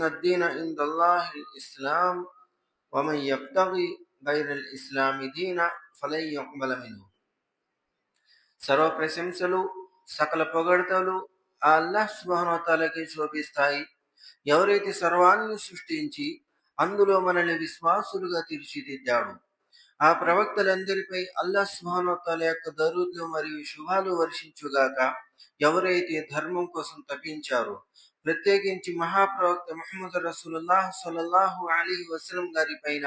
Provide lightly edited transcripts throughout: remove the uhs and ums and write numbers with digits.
الدين عند الله الإسلام ومن يبتغي غير الإسلام دينا فلن يقبل منه. సర్వ ప్రశంసలు సకల పొగడ్తలు ఆ అల్లాహ్ సుబ్హానహు వ తఆలాకే శోభిస్తాయి. ఎవరైతే సర్వాన్ని సృష్టించి అందులో మనల్ని విశ్వాసులుగా తీర్చిదిద్దాడు, ఆ ప్రవక్తలందరిపై అల్లాహ్ సుబ్హానహు వ తఆలా యొక్క దరూద్లు మరియు శుభాలు వర్షించుగాక. ఎవరైతే ధర్మం కోసం తపించారో, ప్రత్యేకించి మహాప్రవక్త ముహమ్మద్ రసూలుల్లాహ్ సల్లల్లాహు అలైహి వసల్లం గారి పైన,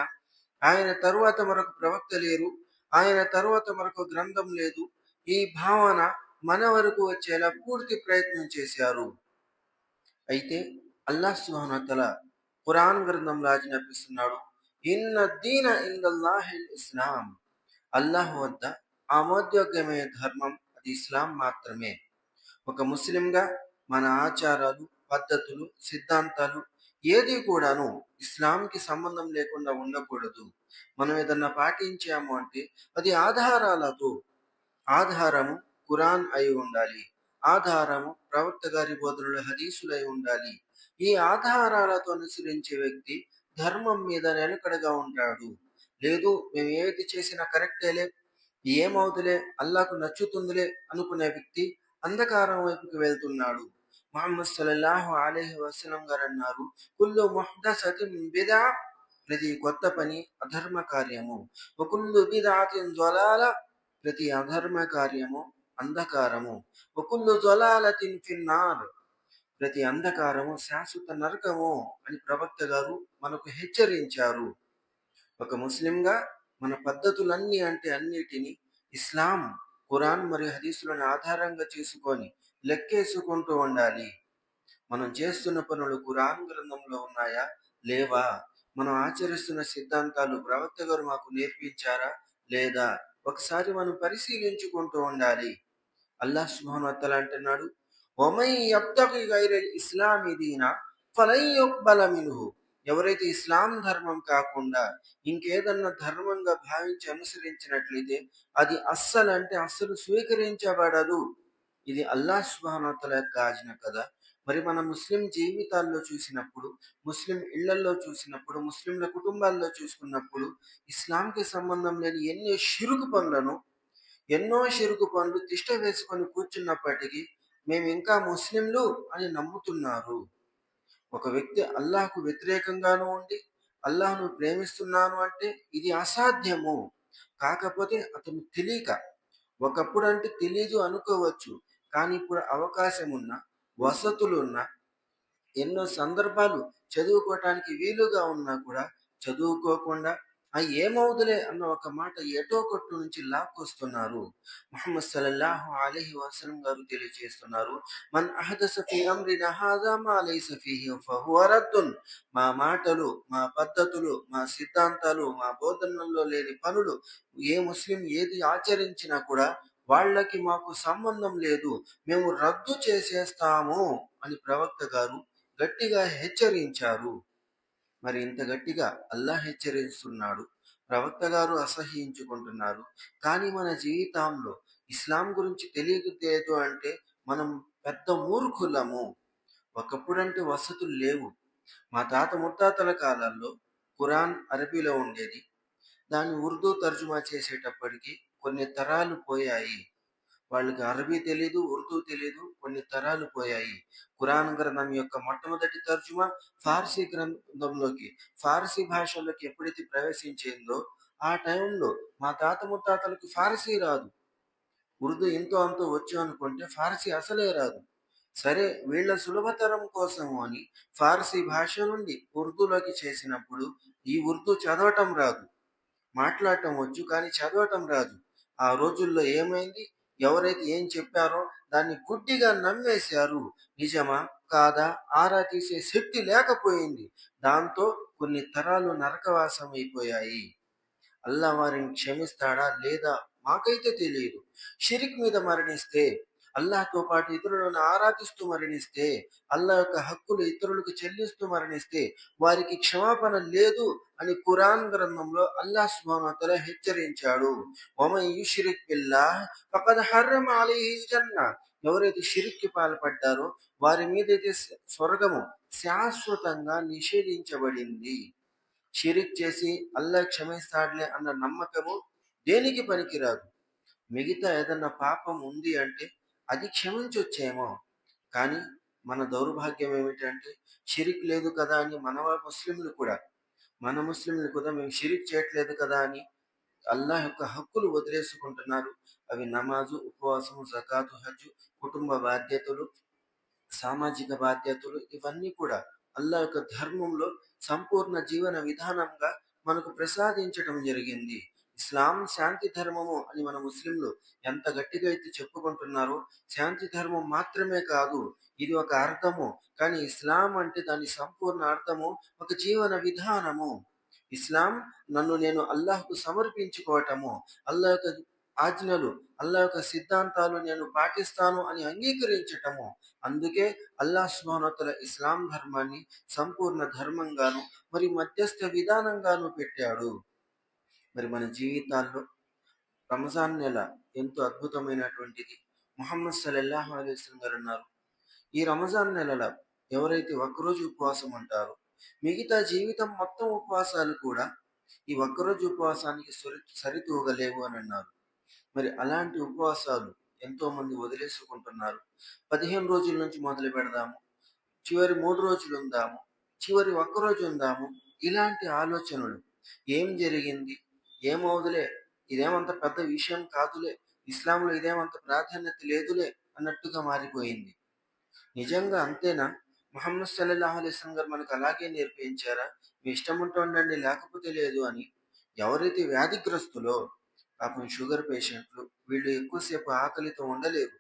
ఆయన తరువాత మరొక ప్రవక్త లేరు, ఆయన తరువాత మరొక గ్రంథం లేదు, ఈ భావన మన వరకు వచ్చేలా పూర్తి ప్రయత్నం చేశారు. అయితే అల్లాహ్ సుబ్హానహు వ తఆలా ఖురాన్ గ్రంథంలో ఆజ్ఞాపిస్తున్నాడు, ఇన్న దీన ఇందల్లాహిల్ ఇస్లాం. అల్లాహ్ వద్ద ఆమోదయోగ్యమైన ధర్మం అది ఇస్లాం మాత్రమే. ఒక ముస్లింగా మన ఆచారాలు, పద్ధతులు, సిద్ధాంతాలు ఏది కూడాను ఇస్లాంకి సంబంధం లేకుండా ఉండకూడదు. మనం ఏదన్నా పాటించాము అంటే అది ఆధారాలతో, ఆధారము ఖురాన్ అయి ఉండాలి, ఆధారము ప్రవక్త గారి బోధనలు హదీసులు అయి ఉండాలి. ఈ ఆధారాలతో అనుసరించే వ్యక్తి ధర్మం మీద నిలకడగా ఉంటాడు. లేదు మేము ఏది చేసినా కరెక్టేలే, ఏమవుతులే, అల్లాకు నచ్చుతుందిలే అనుకునే వ్యక్తి అంధకారం వైపుకి వెళ్తున్నాడు. ముహమ్మద్ సల్లల్లాహు అలైహి వసల్లం గారు అన్నారు, కుల్లు ముహ్దసతిన్ బిదా, ప్రతి కొత్త పని అధర్మ కార్యము, వకుల్లు బిదాతిన్ ضలాల, ప్రతి అధర్మ కార్యము అంధకారము, వకుల్లు ضలాలతిన్ ఫిన్నార్, ప్రతి అంధకారము శాశ్వత నరకము అని ప్రవక్త గారు మనకు హెచ్చరించారు. ఒక ముస్లింగా మన పద్ధతులన్నీ అంటే అన్నిటినీ ఇస్లాం, ఖురాన్ మరియు హదీసులను ఆధారంగా చేసుకొని లెక్కేసుకుంటూ ఉండాలి. మనం చేస్తున్న పనులు ఖురాన్ గ్రంథంలో ఉన్నాయా లేవా, మనం ఆచరిస్తున్న సిద్ధాంతాలు ప్రవక్త గారు మాకు నేర్పించారా లేదా, ఒకసారి మనం పరిశీలించుకుంటూ ఉండాలి. అల్లాహ్ సుబ్హానహు వ తఆలా అంటున్నాడు, వమన్ యబ్తగి గైరల్ ఇస్లామి దీనా ఫలన్ యుక్బల మిన్హు. ఎవరైతే ఇస్లాం ధర్మం కాకుండా ఇంకేదన్నా ధర్మంగా భావించి అనుసరించినట్లయితే అది అస్సలు స్వీకరించబడదు. ఇది అల్లాహ్ సుబ్హానహు వ తఆలా యొక్క ఆజ్ఞ కదా. మరి మన ముస్లిం జీవితాల్లో చూసినప్పుడు, ముస్లిం ఇళ్లలో చూసినప్పుడు, ముస్లింల కుటుంబాల్లో చూసుకున్నప్పుడు ఇస్లాంకి సంబంధం లేని ఎన్నో షిరుకు పనులు తిష్ట వేసుకొని కూర్చున్నప్పటికీ మేము ఇంకా ముస్లింలు అని నమ్ముతున్నారు. ఒక వ్యక్తి అల్లాహ్కు వ్యతిరేకంగానూ ఉండి అల్లాహ్ను ప్రేమిస్తున్నాను అంటే ఇది అసాధ్యము. కాకపోతే అతను తెలియక, ఒకప్పుడు అంటే తెలీదు అనుకోవచ్చు, కానీ ఇప్పుడు అవకాశం ఉన్న, వసతులున్న, ఎన్నో సందర్భాలు చదువుకోవటానికి వీలుగా ఉన్నా కూడా చదువుకోకుండా ఏమవుదులే అన్న ఒక మాట ఎటో కొట్టు నుంచి లాక్కొస్తున్నారు. ముహమ్మద్ సల్లల్లాహు అలైహి వసల్లం గారు తెలియజేస్తున్నారు, మన్ అహదస ఫీ అమ్రినా హాజా మా లైస ఫీహి ఫహువ రద్దున్. మా మాటలు, మా పద్ధతులు, మా సిద్ధాంతాలు, మా బోధనల్లో లేని పనులు ఏ ముస్లిం ఏది ఆచరించినా కూడా వాళ్ళకి మాకు సంబంధం లేదు, మేము రద్దు చేసేస్తాము అని ప్రవక్త గారు గట్టిగా హెచ్చరించారు. మరి ఇంత గట్టిగా అల్లాహ్ హెచ్చరిస్తున్నాడు, ప్రవక్త గారు అసహ్యించుకుంటున్నారు. కానీ మన జీవితంలో ఇస్లాం గురించి తెలియదు అంటే మనం పెద్ద మూర్ఖులము. ఒకప్పుడంటే వసతులు లేవు. మా తాత ముత్తాతల కాలాల్లో ఖురాన్ అరబీలో ఉండేది. దాన్ని ఉర్దూ తర్జుమా చేసేటప్పటికి కొన్ని తరాలు పోయాయి. వాళ్ళకి అరబీ తెలీదు, ఉర్దూ తెలీదు, కొన్ని తరాలు పోయాయి. ఖురాన్ గ్రంథం యొక్క మొట్టమొదటి తర్జుమా ఫార్సీ గ్రంథంలోకి, ఫార్సీ భాషలోకి ఎప్పుడైతే ప్రవేశించిందో ఆ టైంలో మా తాత ముత్తాతలకు ఫార్సీ రాదు. ఉర్దూ ఎంతో అంతో వచ్చు అనుకుంటే ఫార్సీ అసలే రాదు. సరే వీళ్ళ సులభతరం కోసము అని ఫార్సీ భాష నుండి ఉర్దూలోకి చేసినప్పుడు ఈ ఉర్దూ చదవటం రాదు, మాట్లాడటం వచ్చు కానీ చదవటం రాదు. ఆ రోజుల్లో ఏమైంది, ఎవరైతే ఏం చెప్పారో దాన్ని గుడ్డిగా నమ్మేశారు. నిజమా కాదా ఆరా తీసే శక్తి లేకపోయింది. దాంతో కొన్ని తరాలు నరకవాసం అయిపోయాయి. అల్లా వారిని క్షమిస్తాడా లేదా మాకైతే తెలియదు. షిరిక్ మీద మరణిస్తే, అల్లాహ్తో పాటు ఇతరులను ఆరాధిస్తూ మరణిస్తే, అల్లాహ్ యొక్క హక్కులు ఇతరులకు చెల్లిస్తూ మరణిస్తే వారికి క్షమాపణ లేదు అని ఖురాన్ గ్రంథంలో అల్లాహ్ సుబ్హానహు వ తఆలా హెచ్చరించాడు. వమన్ యుష్రిక్ బిల్లాహ్ ఫఖద్ హర్రమ అలైహిల్ జన్న. ఎవరైతే షిరిక్కి పాల్పడ్డారో వారి మీదైతే స్వర్గము శాశ్వతంగా నిషేధించబడింది. షిరిక్ చేసి అల్లా క్షమిస్తాడులే అన్న నమ్మకము దేనికి పనికిరాదు. మిగతా ఏదన్నా పాపం ఉంది అంటే అది క్షమించొచ్చేమో, కానీ మన దౌర్భాగ్యం ఏమిటంటే షిరిక్ లేదు కదా అని మన ముస్లింలు కూడా మేము షిరిక్ చేయట్లేదు కదా అని అల్లాహ్ యొక్క హక్కులు వదిలేసుకుంటున్నారు. అవి నమాజు, ఉపవాసము, జకాతు, హజ్జు, కుటుంబ బాధ్యతలు, సామాజిక బాధ్యతలు, ఇవన్నీ కూడా అల్లాహ్ యొక్క ధర్మంలో సంపూర్ణ జీవన విధానంగా మనకు ప్రసాదించటం జరిగింది. ఇస్లాం శాంతి ధర్మము అని మన ముస్లింలు ఎంత గట్టిగా అయితే చెప్పుకుంటున్నారో, శాంతి ధర్మం మాత్రమే కాదు, ఇది ఒక అర్థము. కానీ ఇస్లాం అంటే దాని సంపూర్ణ అర్థము ఒక జీవన విధానము. ఇస్లాం నన్ను నేను అల్లాహ్కు సమర్పించుకోవటము, అల్లాహ్ యొక్క ఆజ్ఞలు, అల్లాహ్ యొక్క సిద్ధాంతాలు నేను పాటిస్తాను అని అంగీకరించటము. అందుకే అల్లాహ్ సుబ్హానహు వ తఆలా ఇస్లాం ధర్మాన్ని సంపూర్ణ ధర్మంగాను మరి మధ్యస్థ విధానంగాను పెట్టాడు. మరి మన జీవితాల్లో రంజాన్ నెల ఎంతో అద్భుతమైనటువంటిది. ముహమ్మద్ సల్లల్లాహు అలైహి వసల్లం గారు అన్నారు, ఈ రంజాన్ నెలలో ఎవరైతే ఒక్కరోజు ఉపవాసం ఉంటారో మిగతా జీవితం మొత్తం ఉపవాసాలు కూడా ఈ ఒక్కరోజు ఉపవాసానికి సరితూగలేవు అని అన్నారు. మరి అలాంటి ఉపవాసాలు ఎంతో మంది వదిలేసుకుంటున్నారు. 15 రోజుల నుంచి మొదలు పెడదాము, చివరి 3 రోజులు ఉందాము, చివరి ఒక్కరోజు ఉందాము, ఇలాంటి ఆలోచనలు. ఏం జరిగింది, ఏమవుదులే, ఇదేమంత పెద్ద విషయం కాదులే, ఇస్లాంలో ఇదేమంత ప్రాధాన్యత లేదులే అన్నట్టుగా మారిపోయింది. నిజంగా అంతేనా? ముహమ్మద్ సల్లల్లాహు అలైహి వసల్లం గారు మనకు అలాగే నేర్పించారా? మీ ఇష్టం ఉంటే ఉండండి, లేకపోతే లేదు అని. ఎవరైతే వ్యాధిగ్రస్తులో, పాపం షుగర్ పేషెంట్లు, వీళ్ళు ఎక్కువసేపు ఆకలితో ఉండలేరు,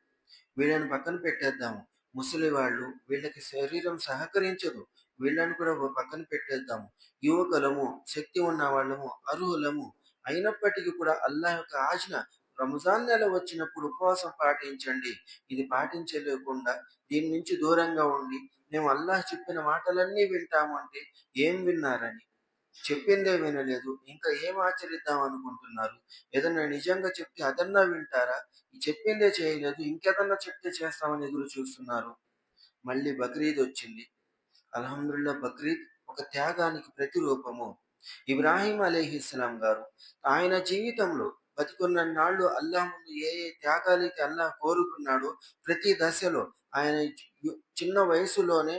వీళ్ళని పక్కన పెట్టేద్దాము. ముసలి వాళ్ళు, వీళ్ళకి శరీరం సహకరించదు, వీళ్ళని కూడా పక్కన పెట్టేద్దాము. యువకులము, శక్తి ఉన్న వాళ్ళము, అర్హులము అయినప్పటికీ కూడా అల్లాహ్ యొక్క ఆజ్ఞ, రంజాన్ నెల వచ్చినప్పుడు ఉపవాసం పాటించండి. ఇది పాటించలేకుండా దీని నుంచి దూరంగా ఉండి మేము అల్లాహ్ చెప్పిన మాటలన్నీ వింటాము అంటే ఏం విన్నారని? చెప్పిందే వినలేదు, ఇంకా ఏం ఆచరిద్దాం అనుకుంటున్నారు? ఏదన్నా నిజంగా చెప్తే అదన్నా వింటారా? చెప్పిందే చేయలేదు, ఇంకేదన్నా చెప్తే చేస్తామని ఎదురు చూస్తున్నారు. మళ్ళీ బక్రీద్ వచ్చింది. అల్హమ్దుల్లా, బక్రీద్ ఒక త్యాగానికి ప్రతిరూపము. ఇబ్రాహీం అలైహిస్సలాం గారు ఆయన జీవితంలో బతికున్న నాళ్ళు అల్లాహ్ ముందు ఏ ఏ త్యాగాలైతే అల్లాహ్ కోరుకున్నాడో ప్రతి దశలో ఆయన చిన్న వయసులోనే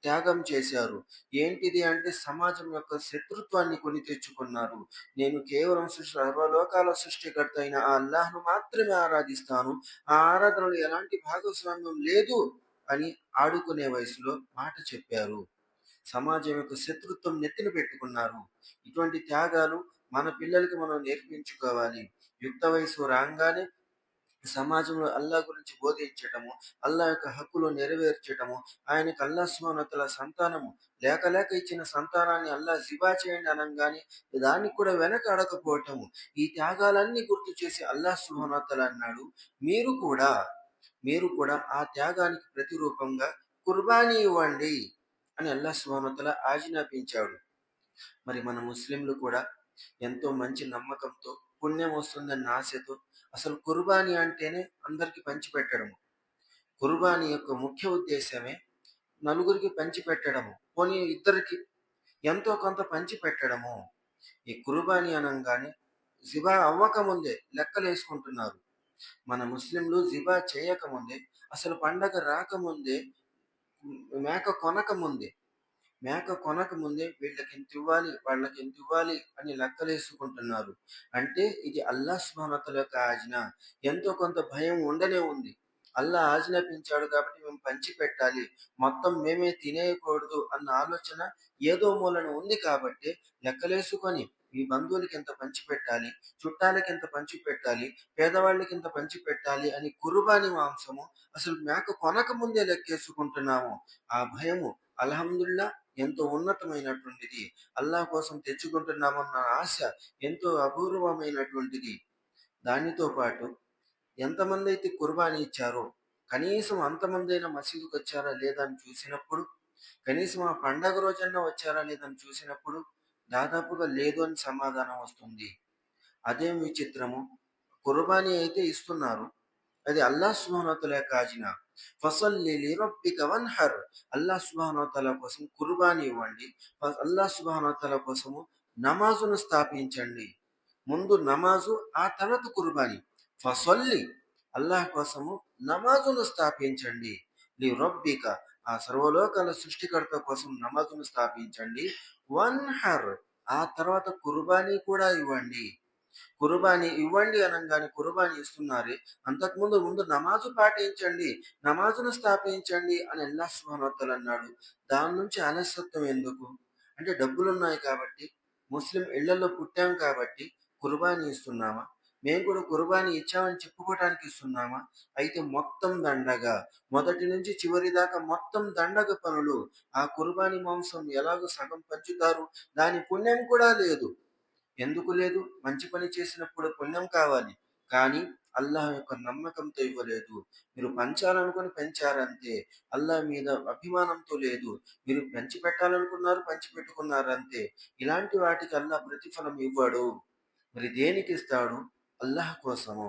త్యాగం చేశారు. ఏంటిది అంటే సమాజం యొక్క శత్రుత్వాన్ని కొని తెచ్చుకున్నారు. నేను కేవలం సర్వలోకాల సృష్టికర్త అయిన ఆ అల్లాహ్ను మాత్రమే ఆరాధిస్తాను, ఆ ఆరాధనలో ఎలాంటి భాగస్వామ్యం లేదు అని ఆడుకునే వయసులో మాట చెప్పారు. సమాజం యొక్క శత్రుత్వం నెత్తిన పెట్టుకున్నారు. ఇటువంటి త్యాగాలు మన పిల్లలకి మనం నేర్పించుకోవాలి. యుక్త వయసు రాగానే సమాజంలో అల్లా గురించి బోధించటము, అల్లా యొక్క హక్కులు నెరవేర్చటము, ఆయనకు అల్లా సుబ్హానహు వ తఆలా సంతానము లేక లేక ఇచ్చిన సంతానాన్ని అల్లా జిబా చేయండి అనగానే దానికి కూడా వెనక అడగపోవటము, ఈ త్యాగాలన్నీ గుర్తు చేసి అల్లా సుబ్హానహు వ తఆలా అన్నాడు, మీరు కూడా ఆ త్యాగానికి ప్రతిరూపంగా కుర్బానీ ఇవ్వండి అని అల్లా సుబ్హానహు వ తఆలా ఆజ్ఞాపించాడు. మరి మన ముస్లింలు కూడా ఎంతో మంచి నమ్మకంతో, పుణ్యం వస్తుందన్న ఆశతో అసలు కుర్బానీ అంటేనే అందరికి పంచిపెట్టడము. కుర్బానీ యొక్క ముఖ్య ఉద్దేశమే నలుగురికి పంచిపెట్టడము, పోనీ ఇద్దరికి ఎంతో కొంత పంచిపెట్టడము. ఈ కుర్బానీ అనంగానే జిబా అవ్వకముందే లెక్కలు వేసుకుంటున్నారు. మన ముస్లింలు జిబా చేయకముందే, అసలు పండగ రాకముందే, మేక కొనక ముందే వీళ్ళకి ఎంత ఇవ్వాలి, వాళ్ళకి ఎంత ఇవ్వాలి అని లెక్కలేసుకుంటున్నారు. అంటే ఇది అల్లా సుబ్హానహు వ తఆలా యొక్క ఆజ్ఞ. ఎంతో కొంత భయం ఉండనే ఉంది. అల్లా ఆజ్ఞాపించాడు కాబట్టి మేము పంచి పెట్టాలి, మొత్తం మేమే తినేయకూడదు అన్న ఆలోచన ఏదో మూలన ఉంది కాబట్టి లెక్కలేసుకొని ఈ బంధువులకి ఎంత పంచి పెట్టాలి, చుట్టాలకి ఎంత పంచి పెట్టాలి, పేదవాళ్ళకి ఎంత పంచి పెట్టాలి అని కుర్బానీ మాంసము అసలు మేక కొనక ముందే లెక్కేసుకుంటున్నాము. ఆ భయము అల్హమ్దుల్లా ఎంతో ఉన్నతమైనటువంటిది. అల్లాహ్ కోసం తెచ్చుకుంటున్నామన్న ఆశ ఎంతో అపూర్వమైనటువంటిది. దానితో పాటు ఎంతమంది అయితే కుర్బానీ ఇచ్చారో కనీసం అంతమందైనా మసీదుకి వచ్చారా లేదా అని చూసినప్పుడు, కనీసం ఆ పండగ రోజన్నా వచ్చారా లేదని చూసినప్పుడు దాదాపుగా లేదు అని సమాధానం వస్తుంది. అదేం విచిత్రము! కుర్బానీ అయితే ఇస్తున్నారు, అది అల్లాహ్ సుబ్హానహు వ తఆలా యొక్క ఆజ్ఞ. ఫసల్లి లిరబ్బిక వన్హర్. అల్లాహ్ సుబ్హానహు వ తఆలా కోసం కుర్బానీ ఇవ్వండి. అల్లాహ్ సుబ్హానహు వ తఆలా కోసము నమాజును స్థాపించండి. ముందు నమాజు, ఆ తర్వాత కుర్బానీ. ఫసల్లి, అల్లాహ్ కోసము నమాజును స్థాపించండి. లిరబ్బిక, ఆ సర్వలోకాల సృష్టికర్త కోసం నమాజును స్థాపించండి. వన్హర్, ఆ తర్వాత కుర్బానీ కూడా ఇవ్వండి. కుర్బానీ ఇవ్వండి అనంగానే కుర్బానీ ఇస్తున్నారే, ముందు నమాజు పాటించండి, నమాజును స్థాపించండి అని అల్లాహ్ సుబ్హానహు వ తఆలా అన్నాడు. దాని నుంచి అలసత్వం ఎందుకు? అంటే డబ్బులున్నాయి కాబట్టి, ముస్లిం ఇళ్లలో పుట్టాం కాబట్టి కుర్బానీ ఇస్తున్నామా? మేము కూడా కుర్బానీ ఇచ్చామని చెప్పుకోవటానికి ఇస్తున్నామా? అయితే మొత్తం దండగా, మొదటి నుంచి చివరి దాకా మొత్తం దండగ పనులు. ఆ కుర్బానీ మాంసం ఎలాగో సగం పంచుతారు, దాని పుణ్యం కూడా లేదు. ఎందుకు లేదు? మంచి పని చేసినప్పుడు పుణ్యం కావాలి. కానీ అల్లాహ్ యొక్క నమ్మకంతో ఇవ్వలేదు. మీరు పంచాలనుకుని పెంచారంతే. అల్లాహ్ మీద అభిమానంతో లేదు. మీరు పంచిపెట్టాలనుకున్నారు, పంచిపెట్టుకున్నారంతే. ఇలాంటి వాటికి అల్లాహ్ ప్రతిఫలం ఇవ్వడు. మరి దేనికిస్తాడు? అల్లాహ్ కోసము.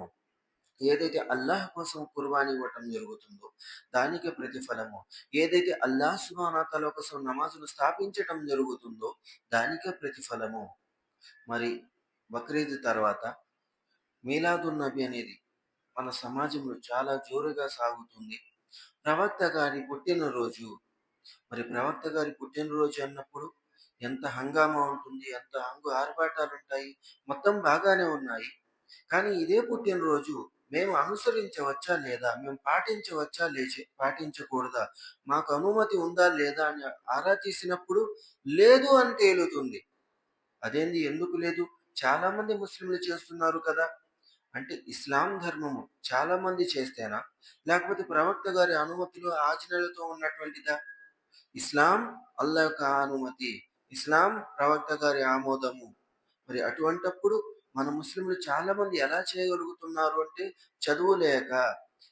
ఏదైతే అల్లాహ్ కోసం కుర్బానీ ఇవ్వటం జరుగుతుందో దానికే ప్రతిఫలము. ఏదైతే అల్లాహ్ సుబ్హానహు వ తఆలా కోసం నమాజును స్థాపించటం జరుగుతుందో దానికే ప్రతిఫలము. మరి బక్రీద్ తర్వాత మీలాదున్ నబి అనేది మన సమాజంలో చాలా జోరుగా సాగుతుంది. ప్రవక్త గారి పుట్టినరోజు. మరి ప్రవక్త గారి పుట్టినరోజు అన్నప్పుడు ఎంత హంగామా ఉంటుంది, ఎంత ఆర్భాటాలుంటాయి. మొత్తం బాగానే ఉన్నాయి. కానీ ఇదే పుట్టినరోజు మేము అనుసరించవచ్చా లేదా? మేము పాటించవచ్చా పాటించకూడదా? మాకు అనుమతి ఉందా లేదా అని ఆరా తీసినప్పుడు లేదు అని తేలుతుంది. అదేంది, ఎందుకు లేదు? చాలా మంది ముస్లింలు చేస్తున్నారు కదా! అంటే ఇస్లాం ధర్మము చాలా మంది చేస్తేనా? లేకపోతే ప్రవక్త గారి అనుమతులు, ఆజ్ఞలతో ఉన్నటువంటిదా? ఇస్లాం అల్లా యొక్క అనుమతి. ఇస్లాం ప్రవక్త గారి ఆమోదము. మరి అటువంటప్పుడు మన ముస్లింలు చాలా మంది ఎలా చేయగలుగుతున్నారు అంటే చదువు లేక.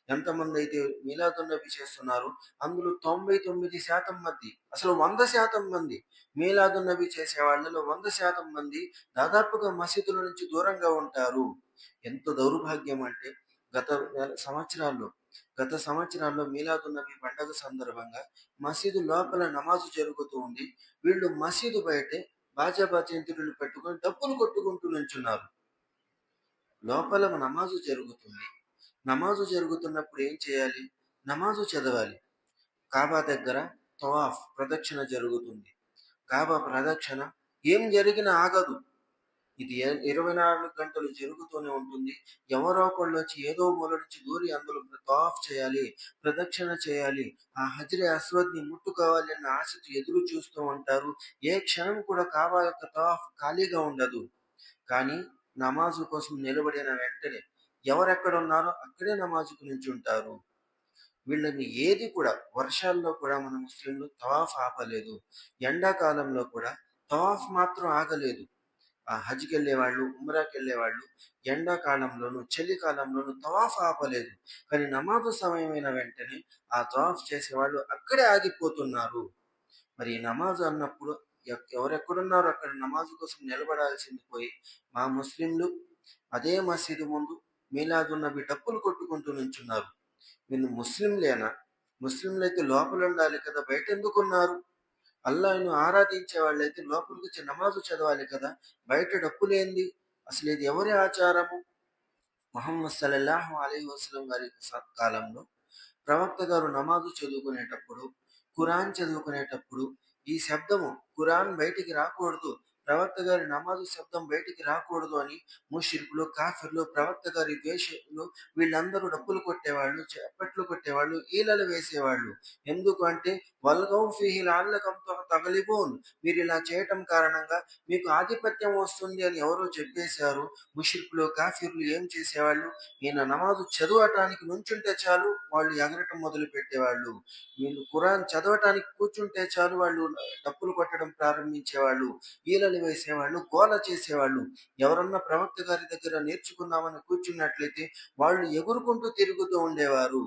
ఎంతమంది అయితే మీలాదున్ నబి చేస్తున్నారు, అందులో 99% మంది, అసలు 100% మంది మీలాదున్ నబి చేసే వాళ్ళలో 100% మంది దాదాపుగా మసీదుల నుంచి దూరంగా ఉంటారు. ఎంత దౌర్భాగ్యం అంటే గత సంవత్సరాల్లో మీలాదున్ నబి పండగ సందర్భంగా మసీదు లోపల నమాజు జరుగుతూ ఉంది. వీళ్ళు మసీదు బయటే బాజా భజంత్రులు పెట్టుకొని డప్పులు కొట్టుకుంటూ నుంచున్నారు. లోపల నమాజు జరుగుతుంది. నమాజు జరుగుతున్నప్పుడు ఏం చేయాలి? నమాజు చదవాలి. కాబా దగ్గర తవాఫ్ ప్రదక్షిణ జరుగుతుంది. కాబా ప్రదక్షిణ ఏం జరిగినా ఆగదు. ఇది 24 గంటలు జరుగుతూనే ఉంటుంది. ఎవరో ఒకళ్ళు వచ్చి ఏదో మూల నుంచి దూరి అందులో తవాఫ్ చేయాలి, ప్రదక్షిణ చేయాలి, ఆ హజ్రే అస్వద్‌ని ముట్టుకోవాలి అన్న ఆశతో ఎదురు చూస్తూ ఉంటారు. ఏ క్షణం కూడా కాబా యొక్క తవాఫ్ ఖాళీగా ఉండదు. కానీ నమాజు కోసం నిలబడిన వెంటనే ఎవరెక్కడున్నారో అక్కడే నమాజుకు నిల్చుంటారు. వీళ్ళని ఏది కూడా, వర్షాల్లో కూడా మన ముస్లింలు తవాఫ్ ఆపలేదు. ఎండాకాలంలో కూడా తవాఫ్ మాత్రం ఆగలేదు. ఆ హజ్‌కెళ్ళేవాళ్ళు, ఉమ్రాకెళ్ళేవాళ్ళు ఎండాకాలంలోను, చలికాలంలోను తవాఫ్ ఆపలేదు. కానీ నమాజు సమయమైన వెంటనే ఆ తవాఫ్ చేసేవాళ్ళు అక్కడే ఆగిపోతున్నారు. మరి నమాజ్ అన్నప్పుడు ఎవరెక్కడున్నారో అక్కడ నమాజు కోసం నిలబడాల్సింది పోయి, మా ముస్లింలు అదే మసీదు ముందు మీలాదున్ నబి డప్పులు కొట్టుకుంటూ నుంచున్నారు. వీళ్ళు ముస్లింలేనా? ముస్లింలైతే లోపలుండాలి కదా! బయటెందుకున్నారు? అల్లాహ్‌ను ఆరాధించే వాళ్ళైతే లోపలికొచ్చి నమాజు చదవాలి కదా! బయట డప్పులేంది? అసలు ఇది ఎవరి ఆచారము? ముహమ్మద్ సల్లల్లాహు అలైహి వసల్లం గారి కాలంలో ప్రవక్త గారు నమాజు చదువుకునేటప్పుడు, ఖురాన్ చదువుకునేటప్పుడు ఈ శబ్దము, ఖురాన్ బయటికి రాకూడదు, ప్రవక్త గారి నమాజు శబ్దం బయటికి రాకూడదు అని ముష్రికులు, కాఫిర్లు, ప్రవక్త గారి ద్వేషులు వీళ్ళందరూ డప్పులు కొట్టేవాళ్ళు, చప్పట్లు కొట్టేవాళ్ళు, ఈలలు వేసేవాళ్ళు. ఎందుకు అంటే వల్గౌ ఫీహి లఅల్లకం తగ్లిబూన్, మీరు ఇలా చేయటం కారణంగా మీకు ఆధిపత్యం వస్తుంది అని ఎవరో చెప్పేశారు. ముష్రికులు, కాఫిర్లు ఏం చేసేవాళ్ళు? ఈయన నమాజు చదవటానికి నుంచుంటే చాలు వాళ్ళు ఎగరటం మొదలు పెట్టేవాళ్ళు. వీళ్ళు ఖురాన్ చదవటానికి కూర్చుంటే చాలు వాళ్ళు డప్పులు కొట్టడం ప్రారంభించేవాళ్ళు, ఈలలు వేసేవాళ్ళు, గోల చేసేవాళ్ళు. ఎవరన్నా ప్రవక్త గారి దగ్గర నేర్చుకుందామని కూర్చున్నట్లయితే వాళ్ళు ఎగురుకుంటూ తిరుగుతూ ఉండేవారు.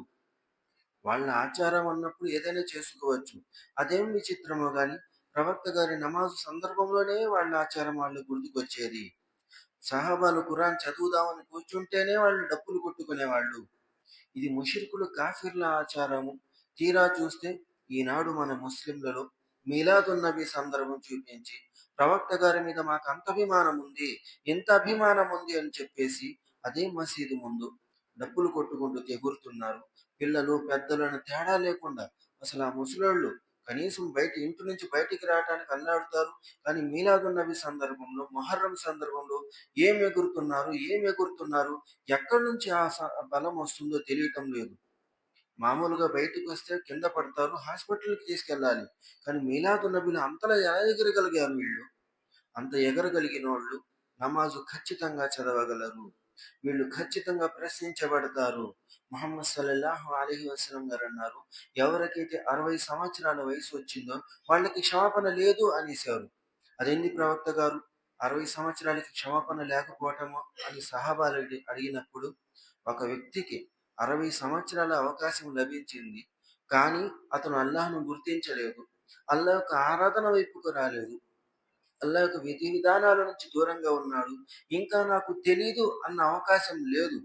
వాళ్ళ ఆచారం అన్నప్పుడు ఏదైనా చేసుకోవచ్చు. అదేం విచిత్రమో గాని ప్రవక్త గారి నమాజు సందర్భంలోనే వాళ్ళ ఆచారం వాళ్ళకి గుర్తుకొచ్చేది. సహాబాలు ఖురాన్ చదువుదామని కూర్చుంటేనే వాళ్ళు డప్పులు కొట్టుకునేవాళ్ళు. ఇది ముషరికులు కాఫిర్ల ఆచారము. తీరా చూస్తే ఈనాడు మన ముస్లింలలో మీలాదున్ నబీ సందర్భం చూపించి ప్రవక్త గారి మీద మాకు అంత అభిమానం ఉంది, ఇంత అభిమానం ఉంది అని చెప్పేసి అదే మసీదు ముందు డప్పులు కొట్టుకుంటూ ఎగురుతున్నారు. పిల్లలు పెద్దలను తేడా లేకుండా అసలు ఆ ముసలోళ్ళు కనీసం ఇంటి నుంచి బయటికి రావడానికి అల్లాడుతారు. కానీ మీలాదున్ నబీ సందర్భంలో, మొహర్రం సందర్భంలో ఏం ఎగురుతున్నారు, ఎక్కడి నుంచి ఆ బలం వస్తుందో తెలియటం లేదు. మామూలుగా బయటకు వస్తే కింద పడతారు, హాస్పిటల్కి తీసుకెళ్ళాలి. కానీ మీలాదున్ నబీలో అంతలా ఎలా ఎగరగలిగారు వీళ్ళు? అంత ఎగరగలిగిన వాళ్ళు నమాజు ఖచ్చితంగా చదవగలరు. వీళ్ళు ఖచ్చితంగా ప్రశ్నించబడతారు. ముహమ్మద్ సల్లల్లాహు అలైహి వసల్లం గారు అన్నారు, ఎవరికైతే 60 సంవత్సరాల వయసు వచ్చిందో వాళ్ళకి క్షమాపణ లేదు అనేశారు. అదేంది ప్రవక్త గారు, 60 సంవత్సరాలకి క్షమాపణ లేకపోవటము అని సహాబాలు అడిగినప్పుడు, ఒక వ్యక్తికి 60 సంవత్సరాల అవకాశం లభించింది, కానీ అతను అల్లాహ్ను గుర్తించలేదు, అల్లాహ్ యొక్క ఆరాధన వైపుకు రాలేదు, అల్లాహ్ యొక్క విధి విధానాల నుంచి దూరంగా ఉన్నాడు. ఇంకా నాకు తెలీదు అన్న అవకాశం లేదు.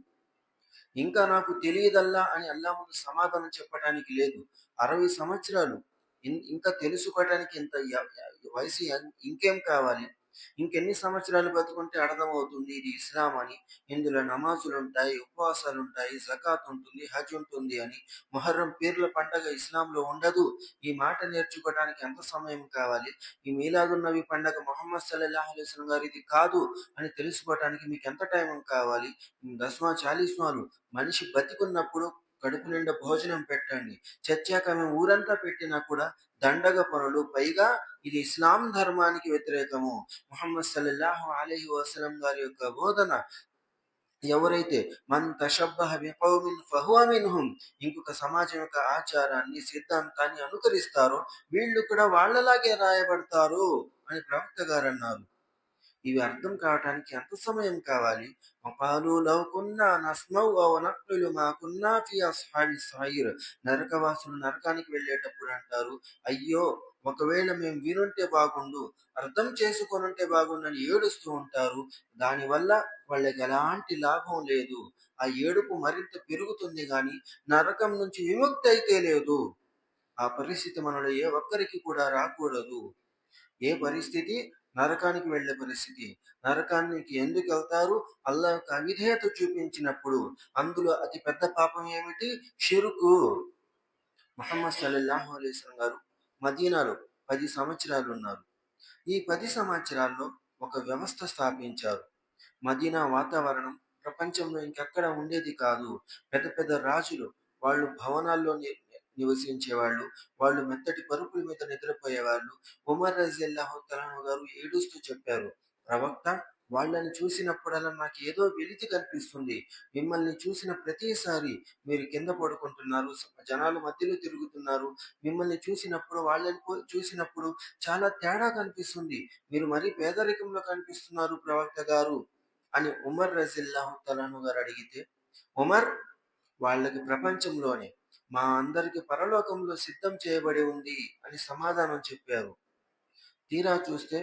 ఇంకా నాకు తెలియదల్లా అని అల్లా ముందు సమాధానం చెప్పడానికి లేదు. 60 సంవత్సరాలు ఇంకా తెలుసుకోవడానికి ఇంత వయసు ఇంకేం కావాలి? ఇంకెన్ని సంవత్సరాలు బతుకుంటే అర్థమవుతుంది ఇది ఇస్లాం అని. ఇందులో నమాజులుంటాయి, ఉపవాసాలుంటాయి, జకాత్ ఉంటుంది, హజ్ ఉంటుంది అని. మొహర్రం పీర్ల పండగ ఇస్లాంలో ఉండదు. ఈ మాట నేర్చుకోవడానికి ఎంత సమయం కావాలి? ఈ మీలాదున్ నబీ పండగ ముహమ్మద్ సల్లల్లాహు అలైహి వసల్లం గారిది కాదు అని తెలుసుకోవడానికి మీకు ఎంత టైం కావాలి? దస్మా చాలీస్మాలు మనిషి బతికున్నప్పుడు కడుపు నిండా భోజనం పెట్టండి, చచ్చాక మేము ఊరంతా పెట్టినా కూడా దండగ పనులు, పైగా ఇది ఇస్లాం ధర్మానికి వ్యతిరేకము. ముహమ్మద్ సల్లల్లాహు అలైహి వసల్లం గారి యొక్క బోధన, ఎవరైతే మన్ తషబ్బహ బికౌమిన్ ఫహువ మిన్హుం, ఇంకొక సమాజం యొక్క ఆచారాన్ని, సిద్ధాంతాన్ని అనుకరిస్తారో వీళ్ళు కూడా వాళ్ళలాగే రాయబడతారు అని ప్రవక్త గారు అన్నారు. ఇవి అర్థం కావటానికి ఎంత సమయం కావాలి? వకాలు లౌ కున్నా నస్మౌ ఔ నఖ్లులు మా కున్నా ఫీ అస్హాబిస్ సయీర్. నరకవాసులు నరకానికి వెళ్ళేటప్పుడు అంటారు, అయ్యో ఒకవేళ మేము వినుంటే బాగుండు, అర్థం చేసుకొనుంటే బాగుండని ఏడుస్తూ ఉంటారు. దానివల్ల వాళ్ళకి ఎలాంటి లాభం లేదు. ఆ ఏడుపు మరింత పెరుగుతుంది కానీ నరకం నుంచి విముక్తి అయితే లేదు. ఆ పరిస్థితి మనలో ఏ ఒక్కరికి కూడా రాకూడదు. ఏ పరిస్థితి? నరకానికి వెళ్ళే పరిస్థితి. నరకానికి ఎందుకు వెళ్తారు? అల్లాహ్ యొక్క అవిధేయత చూపించినప్పుడు. అందులో అతి పెద్ద పాపం ఏమిటి? షిరుకు. ముహమ్మద్ సల్లల్లాహు అలైహి వసల్లం గారు మదీనాలో 10 సంవత్సరాలు ఉన్నారు. ఈ 10 సంవత్సరాల్లో ఒక వ్యవస్థ స్థాపించారు. మదీనా వాతావరణం ప్రపంచంలో ఇంకెక్కడ ఉండేది కాదు. పెద్ద పెద్ద రాజులు వాళ్ళు భవనాల్లో నివసించేవాళ్ళు. వాళ్ళు మెత్తటి పరుపుల మీద నిద్రపోయేవాళ్ళు. ఉమర్ రజియల్లాహు తఆలా గారు ఏడుస్తూ చెప్పారు, ప్రవక్త, వాళ్ళని చూసినప్పుడల్లా నాకు ఏదో వెలితి కనిపిస్తుంది. మిమ్మల్ని చూసిన ప్రతిసారి మీరు కింద పడుకుంటున్నారు, జనాల మధ్యలో తిరుగుతున్నారు. మిమ్మల్ని చూసినప్పుడు, వాళ్ళని చూసినప్పుడు చాలా తేడా కనిపిస్తుంది. మీరు మరీ పేదరికంలో కనిపిస్తున్నారు ప్రవక్త గారు అని ఉమర్ రజియల్లాహు తఆలా గారు అడిగితే, ఉమర్, వాళ్ళకి ప్రపంచంలోనే మా అందరికి పరలోకంలో సిద్ధం చేయబడి ఉంది అని సమాధానం చెప్పారు. తీరా చూస్తే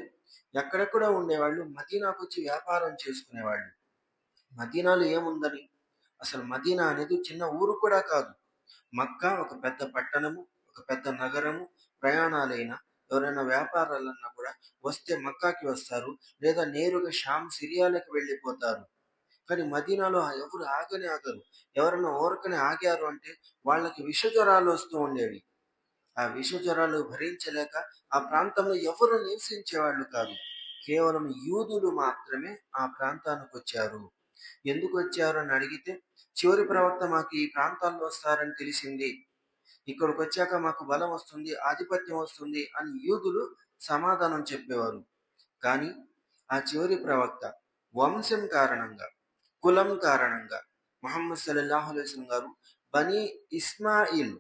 ఎక్కడెక్కడో ఉండేవాళ్ళు మదీనాకు వచ్చి వ్యాపారం చేసుకునేవాళ్ళు. మదీనాలో ఏముందని? అసలు మదీనా అనేది చిన్న ఊరు కూడా కాదు. మక్కా ఒక పెద్ద పట్టణము, ఒక పెద్ద నగరము. ప్రయాణాలైనా, ఎవరైనా వ్యాపారాలన్నా కూడా వస్తే మక్కాకి వస్తారు, లేదా నేరుగా షామ్, సిరియాలకు వెళ్ళిపోతారు. కానీ మదీనాలో ఎవరు ఆగనే ఆగరు. ఎవరైనా ఊరకనే ఆగారు అంటే వాళ్ళకి విష జ్వరాలు వస్తూ ఉండేవి. ఆ విష జ్వరాలు భరించలేక ఆ ప్రాంతంలో ఎవరు నివసించేవాళ్ళు కాదు. కేవలం యూదులు మాత్రమే ఆ ప్రాంతానికి వచ్చారు. ఎందుకు వచ్చారు అని అడిగితే, చివరి ప్రవక్త మాకు ఈ ప్రాంతాల్లో వస్తారని తెలిసింది, ఇక్కడికి వచ్చాక మాకు బలం వస్తుంది, ఆధిపత్యం వస్తుంది అని యూదులు సమాధానం చెప్పేవారు. కానీ ఆ చివరి ప్రవక్త వంశం కారణంగా, కులం కారణంగా ముహమ్మద్ సల్లల్లాహు అలైహి వసల్లం గారు బనీ ఇస్మాయిల్,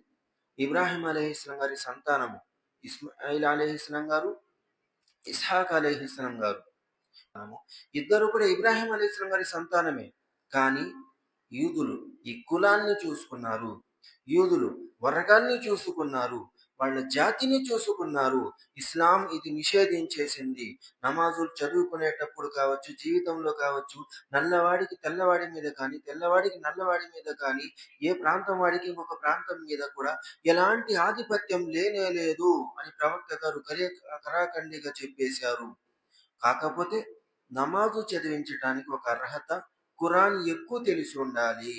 ఇబ్రాహిం అలైహిస్సలాం గారి సంతానము. ఇస్మాయిల్ అలైహిస్సలాం గారు, ఇస్హాక్ అలైహిస్సలాం గారు. ఇద్దరు కూడా ఇబ్రాహిం అలైహిస్సలాం గారి సంతానమే. కానీ యూదులు ఈ కులాన్ని చూసుకున్నారు, యూదులు వర్గాన్ని చూసుకున్నారు. వాళ్ళ జాతిని చూసుకున్నారు. ఇస్లాం ఇది నిషేధించేసింది. నమాజులు చదువుకునేటప్పుడు కావచ్చు, జీవితంలో కావచ్చు, నల్లవాడికి తెల్లవాడి మీద కానీ, తెల్లవాడికి నల్లవాడి మీద కానీ, ఏ ప్రాంతం వాడికి ఇంకొక ప్రాంతం మీద కూడా ఎలాంటి ఆధిపత్యం లేనే లేదు అని ప్రవక్త గారు కరాఖండిగా చెప్పేశారు. కాకపోతే నమాజు చదివించటానికి ఒక అర్హత, ఖురాన్ ఎక్కువ తెలిసి ఉండాలి.